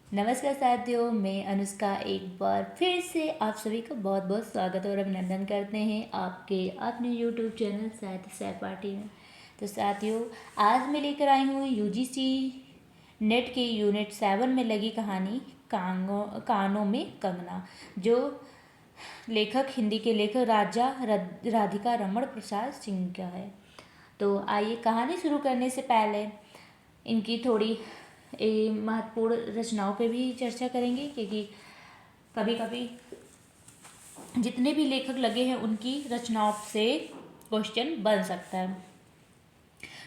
नमस्कार साथियों, मैं अनुष्का एक बार फिर से आप सभी का बहुत बहुत स्वागत और अभिनंदन करते हैं आपके अपने यूट्यूब चैनल साहित्य सहपाठी में। तो साथियों, आज मैं लेकर आई हूँ यूजीसी नेट के यूनिट 7 में लगी कहानी कानों में कंगना, जो लेखक हिंदी के लेखक राधिका रमण प्रसाद सिंह का है। तो आइए कहानी शुरू करने से पहले इनकी थोड़ी महत्वपूर्ण रचनाओं पे भी चर्चा करेंगे, क्योंकि कभी कभी जितने भी लेखक लगे हैं उनकी रचनाओं से क्वेश्चन बन सकता है,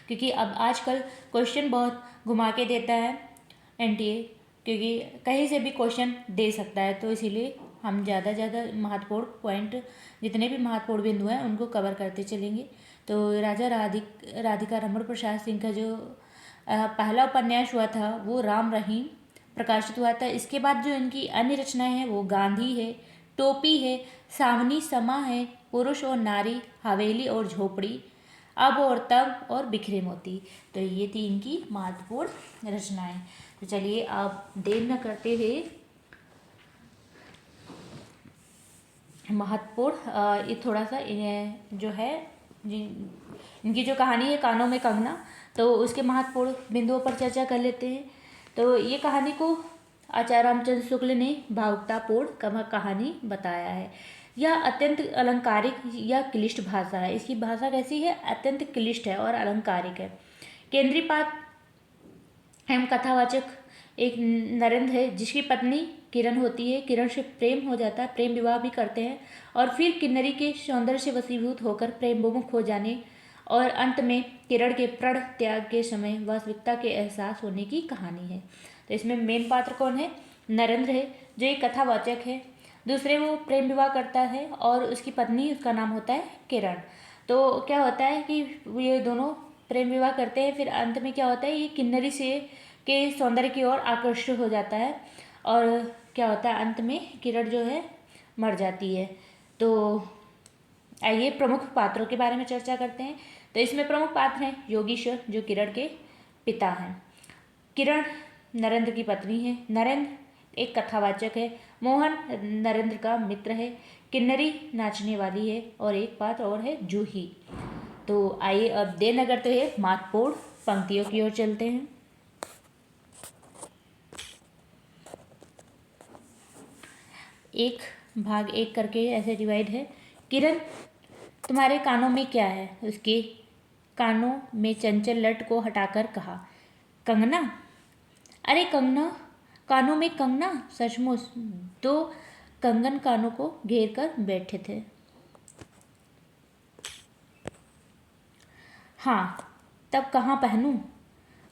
क्योंकि अब आजकल क्वेश्चन बहुत घुमा के देता है एनटीए, क्योंकि कहीं से भी क्वेश्चन दे सकता है। तो इसीलिए हम ज़्यादा महत्वपूर्ण पॉइंट, जितने भी महत्वपूर्ण बिंदु हैं उनको कवर करते चलेंगे। तो राधिका रमण प्रसाद सिंह का जो पहला उपन्यास हुआ था वो राम रहीम प्रकाशित हुआ था। इसके बाद जो इनकी अन्य रचनाएं हैं वो गांधी है, टोपी है, सावनी समा है, पुरुष और नारी, हवेली और झोपड़ी, अब और तब और बिखरे मोती। तो ये थी इनकी महत्वपूर्ण रचनाएं। तो चलिए आप देर न करते हुए महत्वपूर्ण ये थोड़ा सा जो है इनकी जो कहानी है कानों में कंगना, तो उसके महत्वपूर्ण बिंदुओं पर चर्चा कर लेते हैं। तो ये कहानी को आचार्य रामचंद्र शुक्ल ने भावुकतापूर्ण कहानी बताया है। यह अत्यंत अलंकारिक या क्लिष्ट भाषा है। इसकी भाषा कैसी है? अत्यंत क्लिष्ट है और अलंकारिक है। केंद्रीय पात्र एवं कथावाचक एक नरेंद्र है, जिसकी पत्नी किरण होती है। किरण से प्रेम हो जाता है, प्रेम विवाह भी करते हैं और फिर किन्नरी के सौंदर्य से वशीभूत होकर प्रेम विमुख हो जाने और अंत में किरण के प्रण त्याग के समय वास्तविकता के एहसास होने की कहानी है। तो इसमें मेन पात्र कौन है? नरेंद्र है, जो एक कथावाचक है। दूसरे वो प्रेम विवाह करता है और उसकी पत्नी, उसका नाम होता है किरण। तो क्या होता है कि ये दोनों प्रेम विवाह करते हैं, फिर अंत में क्या होता है, ये किन्नरी से के सौंदर्य की ओर आकर्षित हो जाता है और क्या होता है, अंत में किरण जो है मर जाती है। तो आइए प्रमुख पात्रों के बारे में चर्चा करते हैं। तो इसमें प्रमुख पात्र हैं योगीश्वर, जो किरण के पिता हैं। किरण नरेंद्र की पत्नी है। नरेंद्र एक कथावाचक है। मोहन नरेंद्र का मित्र है। किन्नरी नाचने वाली है और एक पात्र और है जूही। तो आइए अब देर न करते हुए महत्वपूर्ण पंक्तियों की ओर चलते हैं। एक भाग एक करके ऐसे डिवाइड है। किरण, तुम्हारे कानों में क्या है? उसके कानों में चंचल लट को हटाकर कहा, कंगना। अरे कंगना, कानों में कंगना? सचमुच दो कंगन कानों को घेर कर बैठे थे। हाँ, तब कहाँ पहनूं?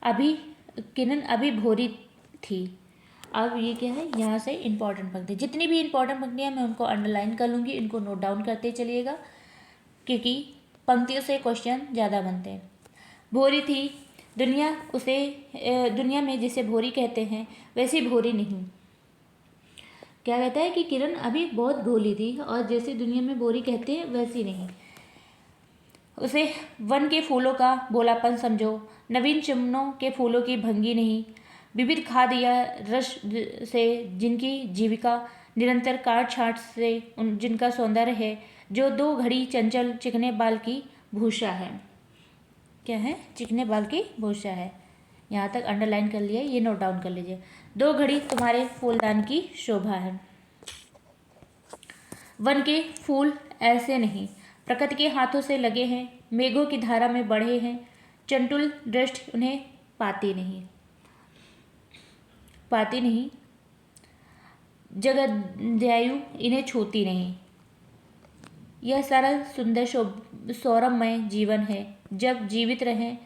अभी किरण अभी भोरी थी। अब ये क्या है, यहाँ से इंपॉर्टेंट पंक्ति, जितनी भी इंपॉर्टेंट पंक्तियाँ मैं उनको अंडरलाइन कर लूँगी, इनको नोट डाउन करते चलिएगा, क्योंकि पंक्तियों से क्वेश्चन ज़्यादा बनते हैं। भोरी थी, दुनिया में जिसे भोरी कहते हैं वैसी भोरी नहीं। क्या कहता है कि किरण अभी बहुत भोली थी और जैसे दुनिया में भोरी कहते हैं वैसी नहीं। उसे वन के फूलों का भोलापन समझो, नवीन चमनों के फूलों की भंगी नहीं। विविध खाद या रस से जिनकी जीविका, निरंतर काट छाट से जिनका सौंदर्य है, जो दो घड़ी चंचल चिकने बाल की भूषा है। क्या है? चिकने बाल की भूषा है। यहाँ तक अंडरलाइन कर लिया, ये नोट डाउन कर लीजिए। दो घड़ी तुम्हारे फूलदान की शोभा है। वन के फूल ऐसे नहीं, प्रकृति के हाथों से लगे हैं, मेघों की धारा में बढ़े हैं। चंटुल दृष्टि उन्हें पाती नहीं, जगदयायु इन्हें छूती नहीं। यह सरल सुंदर सौरभमय जीवन है। जब जीवित रहें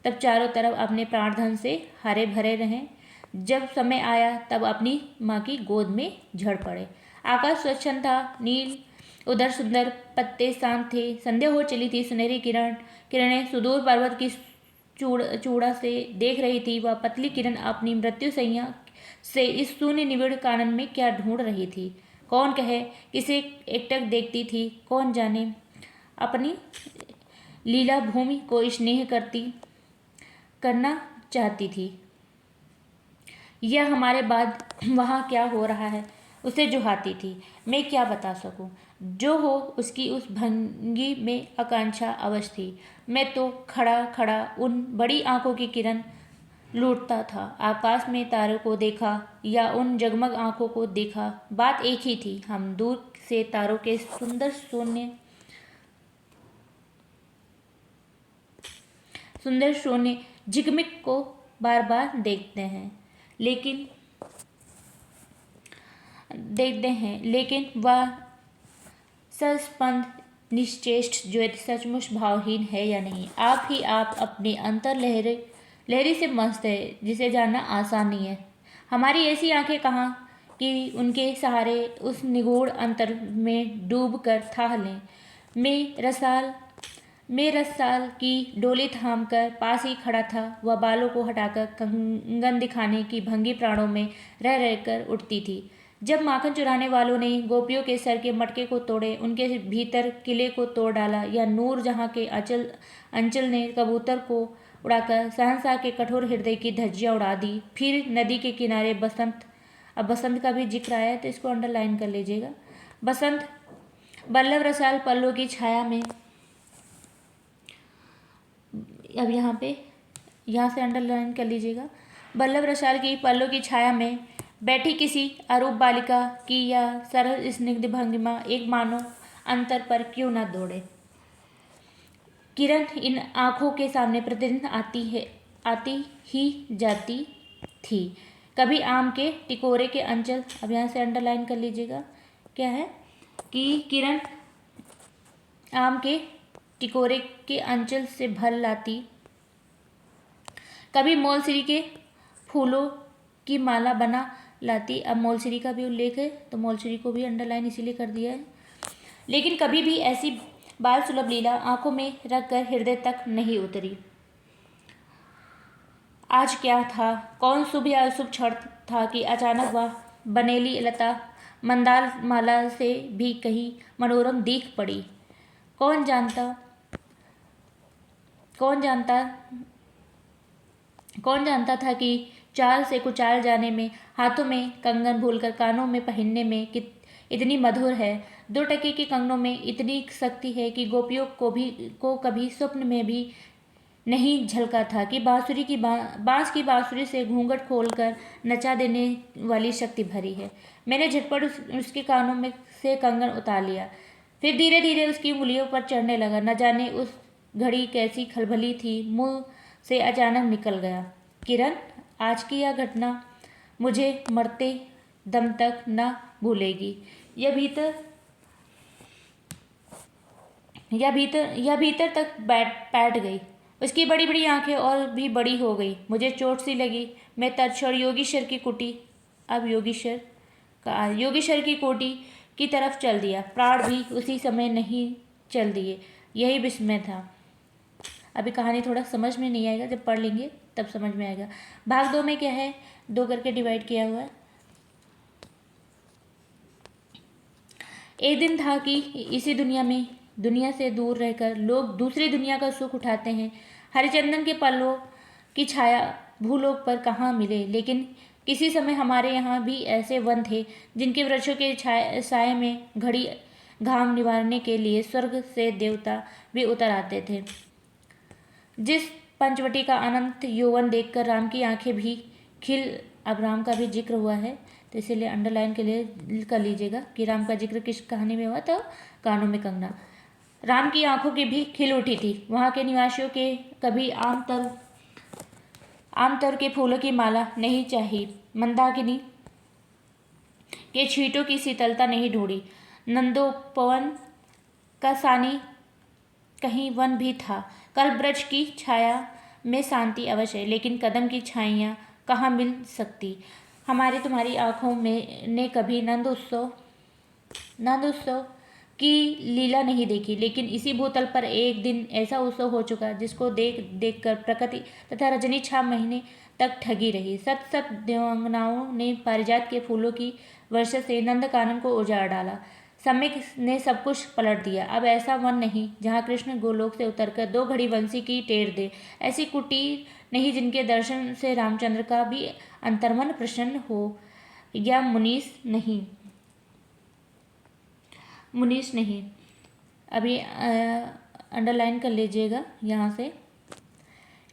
तब चारों तरफ अपने प्राणधन से हरे भरे रहें। जब समय आया तब अपनी माँ की गोद में झड़ पड़े। आकाश स्वच्छ था, नील, उधर सुंदर पत्ते शांत थे। संध्या हो चली थी, सुनहरी किरणें सुदूर पर्वत की चूड़ा से देख रही थी। वह पतली किरण अपनी मृत्यु सैया से इस शून्य निबिड़ कानन में क्या ढूंढ रही थी? कौन कहे, किसे एकटक देखती थी? कौन जाने, अपनी लीला भूमि को स्नेह करना चाहती थी यह हमारे बाद वहाँ क्या हो रहा है उसे जो हाथी थी मैं क्या बता सकूं। जो हो उसकी उस भंगी में आकांक्षा अवश्य थी। मैं तो खड़ा खड़ा उन बड़ी आंखों की किरण लूटता था। आकाश में तारों को देखा या उन जगमग आंखों को देखा, बात एक ही थी। हम दूर से तारों के सुंदर शून्य झिकमिक को बार बार लेकिन लेकिन वह सस्पंद निश्चेष्ट ज्योति सचमुच भावहीन है या नहीं। आप ही आप अपनी अंतर लहरी से मस्त है जिसे जानना आसान नहीं है। हमारी ऐसी आंखें कहाँ कि उनके सहारे उस निगूढ़ अंतर में डूब कर थाह लें। मैं रसाल की डोली थाम कर पास ही खड़ा था। वह बालों को हटाकर कंगन दिखाने की भंगी प्राणों में रह रहकर उठती थी। जब माखन चुराने वालों ने गोपियों के सर के मटके को तोड़े, उनके भीतर किले को तोड़ डाला, या नूर जहाँ के अंचल ने कबूतर को उड़ाकर सहनशाह के कठोर हृदय की धज्जियाँ उड़ा दी, फिर नदी के किनारे बसंत, अब बसंत का भी जिक्र आया तो इसको अंडरलाइन कर लीजिएगा। बसंत बल्लभ रसाल पल्लों की छाया में, अब यहाँ से अंडरलाइन कर लीजिएगा। बल्लभ रसाल की पल्लों की छाया में बैठी किसी अरूप बालिका की यह सरल स्निग्ध भंगिमा एक मानो अंतर पर क्यों न दौड़े। किरण इन आंखों के सामने प्रतिदिन आती ही जाती थी। कभी आम के टिकोरे के अंचल, अब यहाँ से अंडरलाइन कर लीजिएगा, क्या है कि किरण आम के टिकोरे के अंचल से भर लाती, कभी मौलसिरी के फूलों की माला बना लाती। अब मौलसिरी का भी उल्लेख है तो मौलसिरी को भी अंडरलाइन इसीलिए कर दिया है। लेकिन कभी भी ऐसी बाल सुलभ लीला आंखों में रखकर हृदय तक नहीं उतरी। आज क्या था, कौन शुभ या अशुभ क्षण था कि अचानक वह बनेली लता मंदार माला से भी कहीं मनोरम दिख पड़ी। कौन जानता था कि चाल से कुचाल जाने में, हाथों में कंगन भूलकर कानों में पहनने में इतनी मधुर है। 2 टके के कंगनों में इतनी शक्ति है कि गोपियों को कभी स्वप्न में भी नहीं झलका था कि बांस की बांसुरी से घूंघट खोलकर नचा देने वाली शक्ति भरी है। मैंने झटपट उसके कानों में से कंगन उतार लिया, फिर धीरे धीरे उसकी उंगलियों पर चढ़ने लगा। न जाने उस घड़ी कैसी खलबली थी, मुंह से अचानक निकल गया, किरण, आज की यह घटना मुझे मरते दम तक न भूलेगी। यह भीतर तक बैठ गई। उसकी बड़ी बड़ी आंखें और भी बड़ी हो गई। मुझे चोट सी लगी। मैं तत्क्षण योगीश्वर की कोठी की तरफ चल दिया। प्राण भी उसी समय नहीं चल दिए। यही विस्मय था। अभी कहानी थोड़ा समझ में नहीं आएगा, जब पढ़ लेंगे तब समझ में आएगा। भाग 2 में क्या है, 2 करके डिवाइड किया हुआ है। एक दिन था कि इसी दुनिया से दूर रहकर लोग दूसरी दुनिया का सुख उठाते हैं। हरिचंदन के पल्लों की छाया भूलोक पर कहाँ मिले, लेकिन किसी समय हमारे यहाँ भी ऐसे वन थे जिनके वृक्षों के साए में घड़ी घाम निवारने के लिए स्वर्ग से देवता भी उतर आते थे। जिस पंचवटी का अनंत यौवन देखकर राम की आंखें भी अब राम का भी जिक्र हुआ है तो इसीलिए अंडरलाइन के लिए कर लीजिएगा कि राम का जिक्र किस कहानी में हुआ, तो कानों में कंगना। राम की आंखों की भी खिल उठी थी। वहाँ के निवासियों के कभी आमतौर के फूलों की माला नहीं चाही, मंदाकिनी के छींटों की शीतलता नहीं ढूंढी, नंदोपवन का सानी कहीं वन भी था। कल्पवृक्ष की छाया में शांति अवश्य है, लेकिन कदम की छाइयाँ कहाँ मिल सकती। हमारी तुम्हारी आँखों में ने कभी नंद उत्सव की लीला नहीं देखी, लेकिन इसी भूतल पर एक दिन ऐसा उत्सव हो चुका जिसको देख कर प्रकृति तथा रजनी 6 महीने तक ठगी रही। सत देवांगनाओं ने पारिजात के फूलों की वर्षा से नंदकानन को उजाड़ डाला। सम्यक ने सब कुछ पलट दिया। अब ऐसा वन नहीं जहाँ कृष्ण गोलोक से उतरकर 2 घड़ी बंसी की टेर दे। ऐसी कुटीर नहीं जिनके दर्शन से रामचंद्र का भी अंतर्मन प्रसन्न हो, या मुनीस नहीं, मुनीस नहीं। अभी अंडरलाइन कर लीजिएगा यहाँ से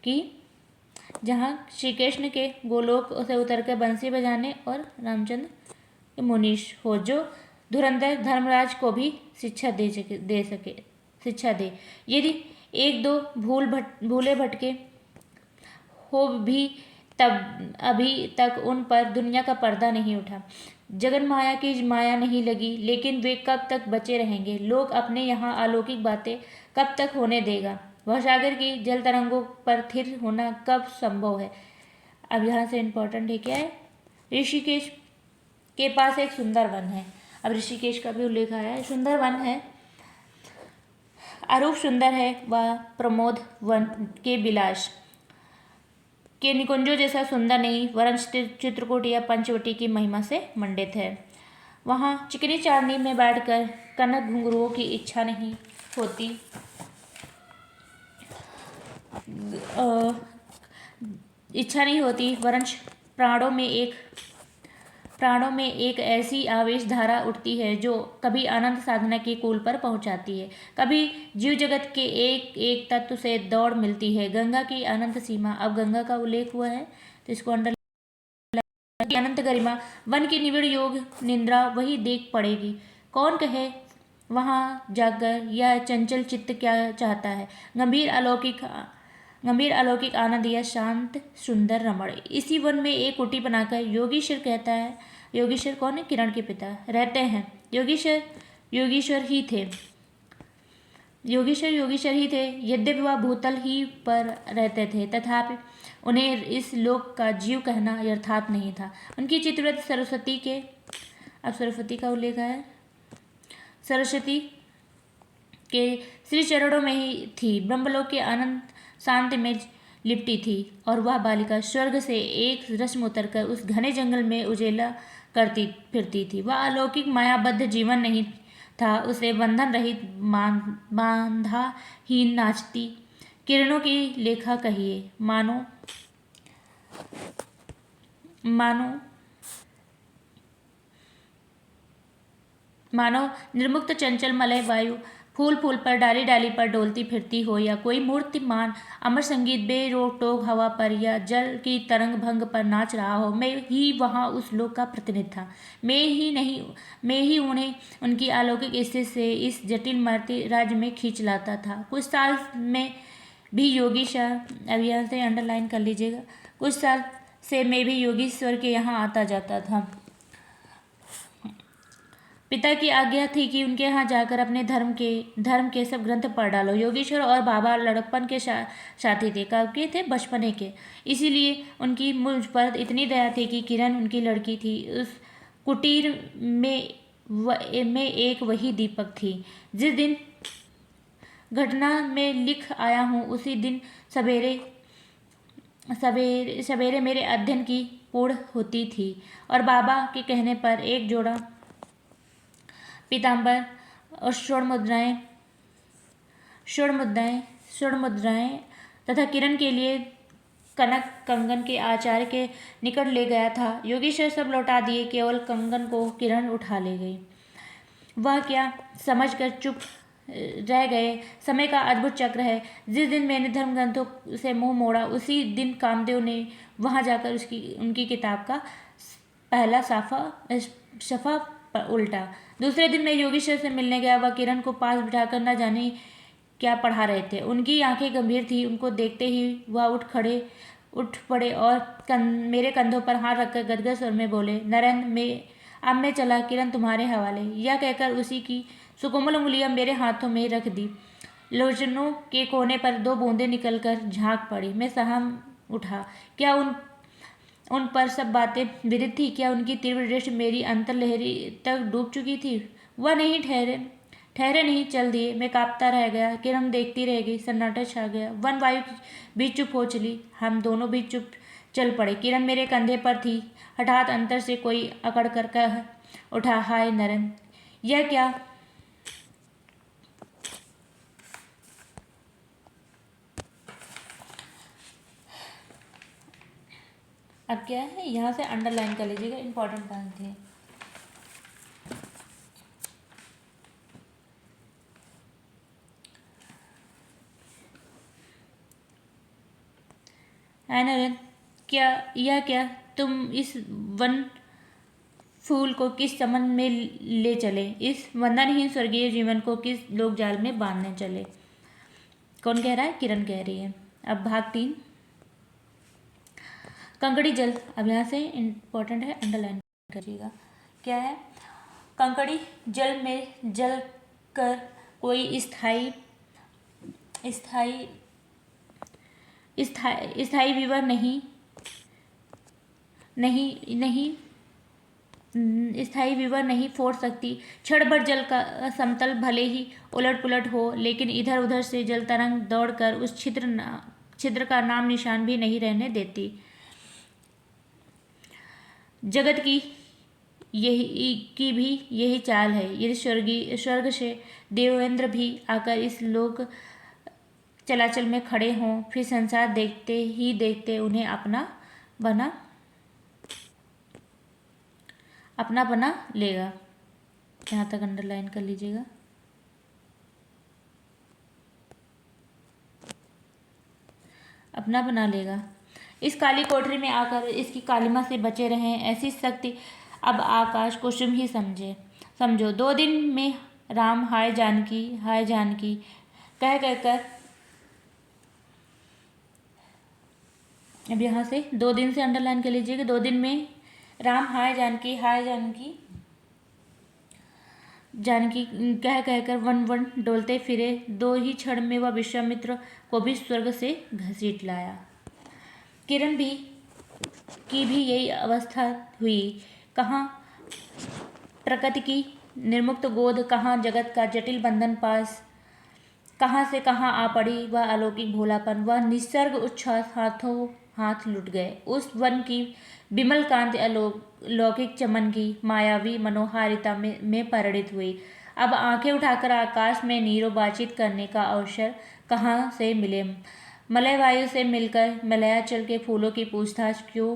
कि जहाँ श्री कृष्ण के गोलोक से उतर कर बंसी बजाने और रामचंद्र के मुनीश हो, जो धुरंधर धर्मराज को भी शिक्षा दे सके शिक्षा दे। यदि एक दो भूले भटके हो भी, तब अभी तक उन पर दुनिया का पर्दा नहीं उठा, जगन माया की माया नहीं लगी, लेकिन वे कब तक बचे रहेंगे? लोग अपने यहाँ अलौकिक बातें कब तक होने देगा? वह सागर की जल तरंगों पर स्थिर होना कब संभव है? अब यहाँ से इम्पोर्टेंट है क्या है, ऋषिकेश के पास एक सुंदर वन है। अब ऋषिकेश का भी उल्लेख आया है। सुंदर वन है, अरूप सुंदर है वह प्रमोद वन के विलास के निकुंजों जैसा सुंदर नहीं, वरन चित्रकूट या पंचवटी की महिमा से मंडित है। वहाँ चिकनी चांदनी में बैठकर कनक घुंघरुओं की इच्छा नहीं होती, वरन प्राणों में एक ऐसी आवेश धारा उठती है जो कभी आनंद साधना की कूल पर पहुंचाती है, कभी जीव जगत के एक एक तत्व से दौड़ मिलती है। गंगा की अनंत सीमा, अब गंगा का उल्लेख हुआ है तो इसको अंडर, अनंत गरिमा, वन की निविड़ योग निंद्रा वही देख पड़ेगी। कौन कहे वहाँ जाकर यह चंचल चित्त क्या चाहता है? गंभीर अलौकिक आनंद या शांत सुंदर रमण। इसी वन में एक कुटी बनाकर योगीश्वर कहता है, योगीश्वर कौन है? किरण के पिता रहते हैं। योगीश्वर ही थे, यद्यपि वह भूतल ही पर रहते थे, तथापि उन्हें इस लोक का जीव कहना यथार्थ नहीं था। उनकी चित्रवत सरस्वती के, अब सरस्वती का उल्लेख है, सरस्वती के श्री चरणों में ही थी, ब्रह्मलोक के अनंत शांति में लिपटी थी, और वह बालिका स्वर्ग से एक रस्म उतरकर उस घने जंगल में उजेला करती फिरती थी। वह अलौकिक मायाबद्ध जीवन नहीं था, उसे बंधन रहित बांधाहीन नाचती किरणों की लेखा कहिए, मानो निर्मुक्त चंचल मलय वायु फूल फूल पर डाली डाली पर डोलती फिरती हो, या कोई मूर्तिमान अमर संगीत बेरोक टोक हवा पर या जल की तरंग भंग पर नाच रहा हो। मैं ही वहाँ उस लोक का प्रतिनिधि था। मैं ही उन्हें उनकी अलौकिक स्थिति से इस जटिल मर्त्य राज्य में खींच लाता था। कुछ साल में भी योगीश्वर, अब यहाँ से अंडरलाइन कर लीजिएगा, कुछ साल से मैं भी योगीश्वर के यहाँ आता जाता था। पिता की आज्ञा थी कि उनके यहाँ जाकर अपने धर्म के सब ग्रंथ पढ़ डालो। योगेश्वर और बाबा लड़कपन के साथी थे, कब के थे? बचपने के। इसीलिए उनकी मुझ पर इतनी दया थी कि किरण उनकी लड़की थी। उस कुटीर में एक वही दीपक थी। जिस दिन घटना में लिख आया हूँ, उसी दिन सवेरे मेरे अध्ययन की पूर्ण होती थी, और बाबा के कहने पर एक जोड़ा पीताम्बर और स्वर्ण मुद्राएं तथा किरण के लिए कनक कंगन के आचार्य के निकट ले गया था। योगीश्वर सब लौटा दिए, केवल कंगन को किरण उठा ले गई। वह क्या समझकर चुप रह गए। समय का अद्भुत चक्र है। जिस दिन मैंने धर्म ग्रंथों से मुंह मोड़ा, उसी दिन कामदेव ने वहां जाकर उनकी किताब का पहला सफ़ा उल्टा। दूसरे दिन मैं योगीश्वर से मिलने गया। वह किरण को पास बिठाकर न जाने क्या पढ़ा रहे थे। उनकी आंखें गंभीर थी। उनको देखते ही वह उठ पड़े और मेरे कंधों पर हाथ रखकर गदगद स्वर में बोले, नरेंद्र, अब मैं चला, किरण तुम्हारे हवाले। यह कहकर उसी की सुकोमल उंगलियां मेरे हाथों में रख दी। लोचनों के कोने पर 2 बूंदें निकलकर झांक पड़ी। मैं सहम उठा। क्या उन पर सब बातें विदित थी? क्या उनकी तीव्र दृष्टि मेरी अंतर्लहरी तक डूब चुकी थी? वह नहीं ठहरे नहीं, चल दिए। मैं कांपता रह गया। किरण देखती रह गई। सन्नाटा छा गया। वन वायु भी चुप हो चली। हम दोनों भी चुप चल पड़े। किरण मेरे कंधे पर थी। हठात अंतर से कोई अकड़ कर कह उठा, हाय नरेंद्र, यह क्या? अब क्या है, यहाँ से अंडरलाइन कर लीजिएगा, इंपॉर्टेंट पॉइंट है। एनरन, क्या तुम इस वन फूल को किस चमन में ले चले, इस वंदनहीन स्वर्गीय जीवन को किस लोक जाल में बांधने चले। कौन कह रहा है? किरण कह रही है। अब भाग 3, कंकड़ी जल। अब यहाँ से इंपॉर्टेंट है, अंडरलाइन करिएगा। क्या है? कंकड़ी जल में जल कर कोई स्थायी स्थायी स्थायी विवर नहीं नहीं नहीं स्थायी विवर नहीं फोड़ सकती। क्षण भर जल का समतल भले ही उलट पुलट हो, लेकिन इधर उधर से जल तरंग दौड़कर उस छिद्र का नाम निशान भी नहीं रहने देती। जगत की भी यही चाल है। यदि स्वर्ग से देवेंद्र भी आकर इस लोक चलाचल में खड़े हों, फिर संसार देखते ही देखते उन्हें अपना बना लेगा। यहाँ तक अंडरलाइन कर लीजिएगा। अपना बना लेगा। इस काली कोठरी में आकर इसकी कालिमा से बचे रहें, ऐसी शक्ति अब आकाश कुसुम ही समझो। 2 दिन में राम हाय जानकी कह कर, अब यहाँ से 2 दिन से अंडरलाइन कर लीजिएगा। 2 दिन में राम हाय जानकी कह कर वन डोलते फिरे। 2 ही क्षण में वह विश्वामित्र को भी स्वर्ग से घसीट लाया। किरण की भी यही अवस्था हुई। कहाँ प्रकृति की निर्मुक्त गोद, कहाँ जगत का जटिल बंधन पास, कहाँ से कहाँ आ पड़ी वह अलौकिक भोलापन, वह निसर्ग उच्छ्वास हाथों हाथ लुट गए। उस वन की विमल कांति अलौकिक चमन की मायावी मनोहारिता में परिणित हुई। अब आंखें उठाकर आकाश में नीरों बातचीत करने का अवसर कहाँ से मिले। मलय वायु से मिलकर मलयाचल के फूलों की पूछताछ क्यों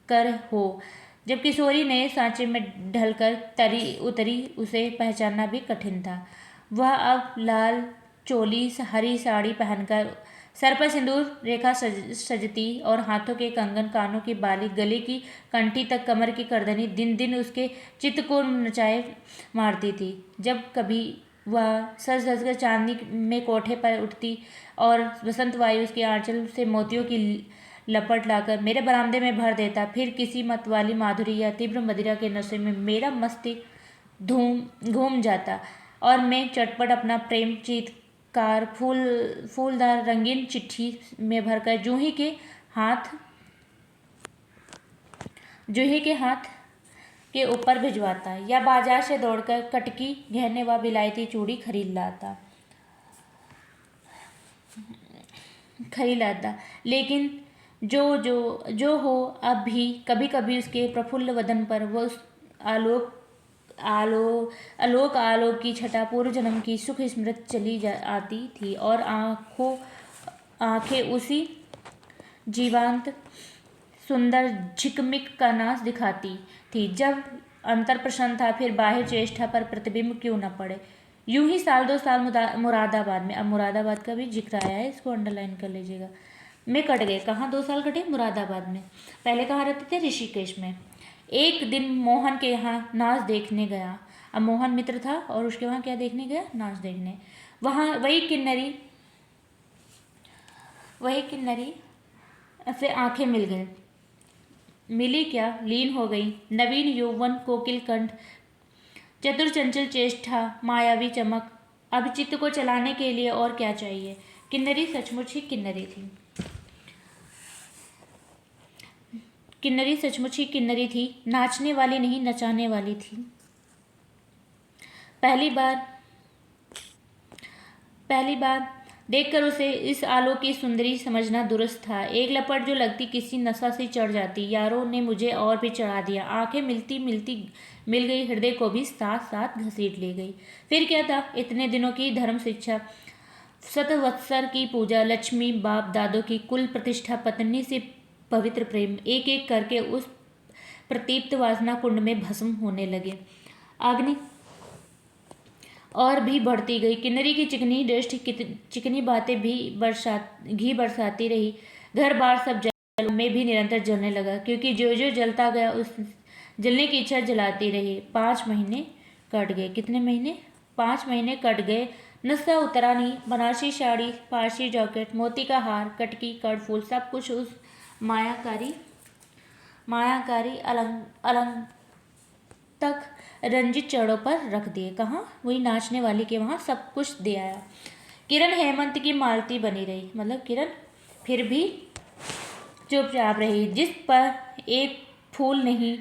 कर हो। जब किशोरी नए सांचे में ढलकर उतरी, उसे पहचानना भी कठिन था। वह अब लाल चोली हरी साड़ी पहनकर, सर पर सिंदूर रेखा सजती और हाथों के कंगन, कानों की बाली, गले की कंठी तक कमर की करदनी दिन दिन उसके चित्त को नचाए मारती थी। जब कभी वह सज धज कर चांदनी में कोठे पर उठती और बसंत वायु उसके आंचल से मोतियों की लपट लाकर मेरे बरामदे में भर देता, फिर किसी मतवाली माधुरी या तीव्र मदिरा के नशे में मेरा मस्तिष्क घूम जाता और मैं चटपट अपना प्रेम चीतकार फूलदार रंगीन चिट्ठी में भरकर जूही के हाथ के ऊपर भिजवाता या बाजार से दौड़कर कटकी गहने व विलायती चूड़ी खरीद लाता। लेकिन जो हो, अब भी कभी कभी उसके प्रफुल्ल वदन पर वो आलोक की छटा पूर्व जन्म की सुख स्मृति चली आती थी और आंखें उसी जीवांत सुंदर झिकमिक का नाच दिखाती थी। जब अंतर प्रसन्न था, फिर बाह्य चेष्टा पर प्रतिबिंब क्यों न पड़े। यूं ही 1-2 साल मुरादाबाद में, अब मुरादाबाद का भी जिक्र आया है, इसको अंडरलाइन कर लीजिएगा, में कट गए। कहाँ 2 साल कटे? मुरादाबाद में। पहले कहाँ रहते थे? ऋषिकेश में। एक दिन मोहन के यहाँ नाच देखने गया। अब मोहन मित्र था और उसके वहाँ क्या देखने गया? नाच देखने। वहाँ वही किन्नरी से आंखें मिल गई। मिली क्या? लीन हो गई। नवीन यौवन, कोकिल कंठ, चतुर चंचल चेष्टा, मायावी चमक। अब चित्त को चलाने के लिए और क्या चाहिए। किन्नरी सचमुच ही किन्नरी थी, नाचने वाली नहीं, नचाने वाली थी। पहली बार देखकर उसे इस आलोक की सुंदरी समझना दुरुस्त था। एक लपट जो लगती किसी नशा से चढ़ जाती। यारों ने मुझे और भी चढ़ा दिया। आंखें मिल गई, हृदय को भी साथ साथ घसीट ले गई। फिर क्या था? इतने दिनों की धर्म शिक्षा, शतवत्सर की पूजा, लक्ष्मी बाप दादों की कुल प्रतिष्ठा, पत्नी से पवित्र प्रेम एक एक करके उस प्रतीप्त वासना कुंड में भस्म होने लगे। अग्नि और भी बढ़ती गई। किन्नरी की चिकनी दृष्टि चिकनी बातें भी घी बरसाती रही। घर बार सब जल में भी निरंतर जलने लगा, क्योंकि जो जो जलता गया उस जलने की इच्छा जलाती रही। 5 महीने कट गए। कितने महीने? 5 महीने कट गए। नस्सा उतरा नहीं। बनारसी साड़ी, पारसी जैकेट, मोती का हार, कटकी, कड़फूल सब कुछ उस मायाकारी अलंग तक रंजित चढ़ों पर रख दिए। कहाँ? वही नाचने वाली के वहाँ सब कुछ दे आया। किरण हेमंत की मालती बनी रही, मतलब किरण फिर भी चुपचाप रही, जिस पर एक फूल नहीं,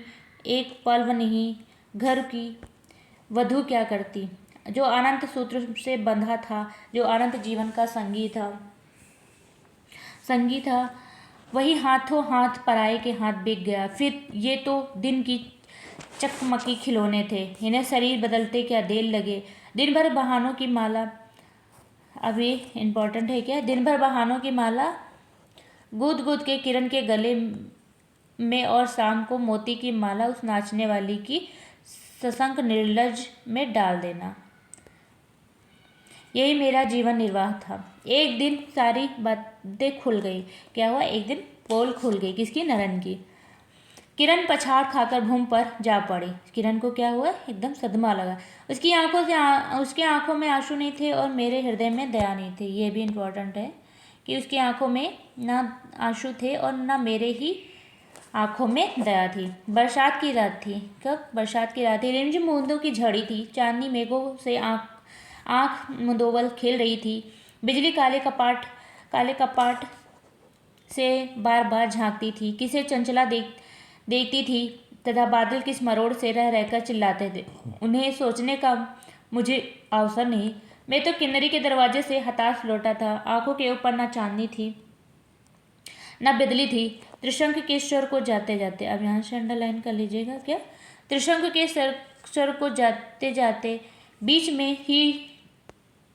एक पल्व नहीं। घर की वधू क्या करती? जो अनंत सूत्र से बंधा था, जो अनंत जीवन का संगी था, वही हाथों हाथ पराये के हाथ बिक गया। फिर ये तो दिन की चकमकी खिलौने थे, इन्हें शरीर बदलते क्या देर लगे। दिन भर बहानों की माला, अब ये इम्पोर्टेंट है क्या, दिन भर बहानों की माला गूद गूद के किरण के गले में, और शाम को मोती की माला उस नाचने वाली की सशंक निर्लज में डाल देना। यही मेरा जीवन निर्वाह था। एक दिन सारी बातें खुल गई। क्या हुआ? एक दिन पोल खुल गई। किसकी? नरन की। किरण पछाड़ खाकर भूमि पर जा पड़ी। किरण को क्या हुआ? एकदम सदमा लगा। उसकी आंखों में आंसू नहीं थे और मेरे हृदय में दया नहीं थी। ये भी इम्पोर्टेंट है कि उसकी आंखों में ना आंसू थे और ना मेरे ही आंखों में दया थी। बरसात की रात थी। कब? बरसात की रात थी। रिमझिम बूंदों की झड़ी थी। चांदनी मेघों से आंख मुंदोवल खेल रही थी। बिजली काले कपाट से बार बार झांकती थी। किसे चंचला देखती थी तथा बादल किस मरोड़ से रह रहकर चिल्लाते थे, उन्हें सोचने का मुझे अवसर नहीं। मैं तो किन्नरी के दरवाजे से हताश लौटा था। आंखों के ऊपर न चांदनी थी न बिजली थी। त्रिशंक के स्वर को जाते जाते, अब यहाँ से अंडरलाइन कर लीजिएगा क्या, त्रिशंक के स्वर को जाते जाते बीच में ही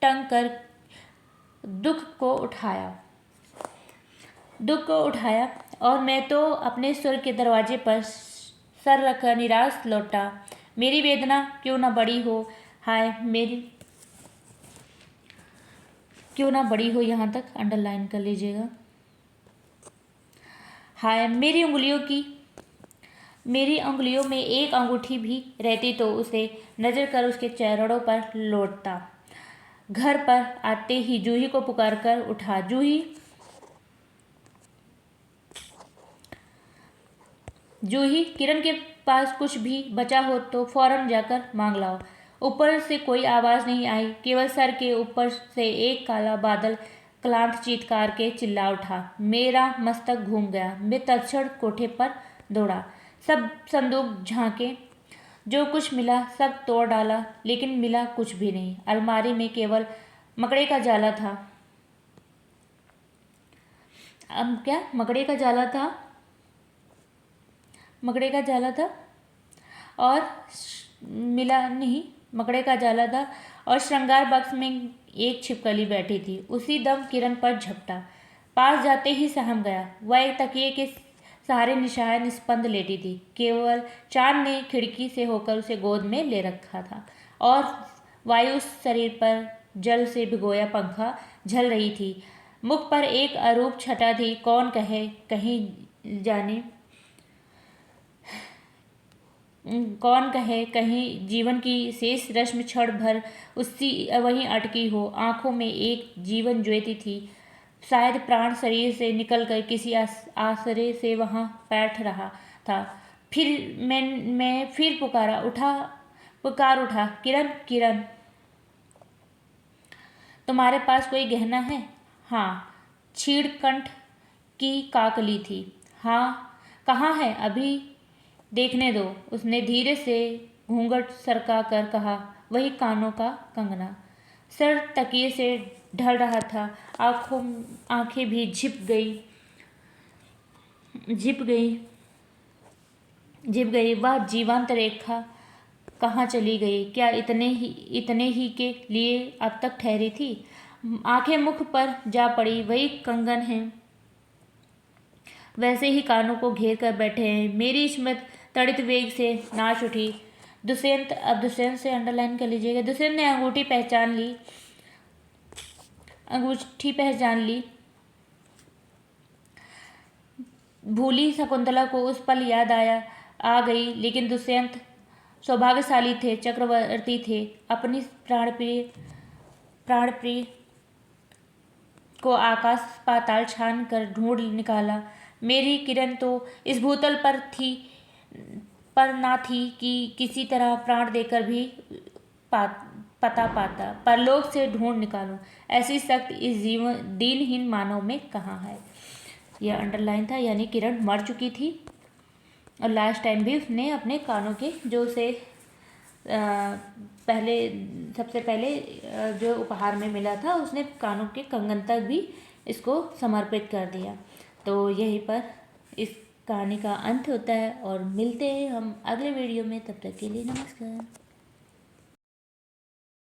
टंग कर दुख को उठाया और मैं तो अपने स्वर के दरवाजे पर सर रखकर निराश लौटा। मेरी वेदना क्यों ना बड़ी हो, हाय मेरी क्यों ना बड़ी हो, यहाँ तक अंडरलाइन कर लीजिएगा। हाय मेरी उंगलियों में एक अंगूठी भी रहती तो उसे नजर कर उसके चरणों पर लौटता। घर पर आते ही जूही को पुकार कर उठा। जूही, किरण के पास कुछ भी बचा हो तो फौरन जाकर मांग लाओ। ऊपर से कोई आवाज नहीं आई, केवल सर के ऊपर से एक काला बादल क्लांत चीत्कार के चिल्ला उठा। मेरा मस्तक घूम गया। मैं तत्क्षण कोठे पर दौड़ा। सब संदूक झांके, जो कुछ मिला सब तोड़ डाला, लेकिन मिला कुछ भी नहीं। अलमारी में केवल मकड़े का जाला था। अब क्या? मकड़े का जाला था और मिला नहीं। मकड़े का जाला था और श्रृंगार बक्स में एक छिपकली बैठी थी। उसी दम किरण पर झपटा। पास जाते ही सहम गया। वह एक तकिए के सहारे निशाय निस्पंद लेटी थी। केवल चांद ने खिड़की से होकर उसे गोद में ले रखा था और वायु शरीर पर जल से भिगोया पंखा झल रही थी। मुख पर एक अरूप छटा थी। कौन कहे कहीं जीवन की शेष रश्मि क्षण भर उसी वहीं अटकी हो। आंखों में एक जीवन ज्योति थी। शायद प्राण शरीर से निकलकर किसी आसरे से वहां बैठ रहा था। फिर मैं फिर पुकार उठा, किरण, तुम्हारे पास कोई गहना है? हाँ, छीड़कंठ की काकली थी। हाँ, कहाँ है? अभी देखने दो। उसने धीरे से घूंघट सरका कर कहा। वही कानों का कंगना। सर तकिए से ढल रहा था। आंखें भी झिप गई। वह जीवंत रेखा कहाँ चली गई? क्या इतने ही के लिए अब तक ठहरी थी? आंखें मुख पर जा पड़ी। वही कंगन है, वैसे ही कानों को घेर कर बैठे हैं। मेरी स्मृति तड़ित वेग से नाच उठी। दुष्यंत, अब दुष्यंत से अंडरलाइन कर लीजिएगा। दुष्यंत ने अंगूठी पहचान ली। भूली शकुंतला को उस पल याद आ गई, लेकिन दुष्यंत सौभाग्यशाली थे, चक्रवर्ती थे। अपनी प्राणप्रिय को आकाश पाताल छान कर ढूंढ निकाला। मेरी किरण तो इस भूतल पर ना थी कि किसी तरह प्राण देकर भी पता पाता, परलोक से ढूंढ निकालूं। ऐसी शक्ति इस दीनहीन मानव में कहाँ है। यह अंडरलाइन था, यानी किरण मर चुकी थी और लास्ट टाइम भी उसने अपने कानों के जो उसे सबसे पहले जो उपहार में मिला था, उसने कानों के कंगन तक भी इसको समर्पित कर दिया। तो यहीं पर इस कहानी का अंत होता है और मिलते हैं हम अगले वीडियो में। तब तक के लिए नमस्कार।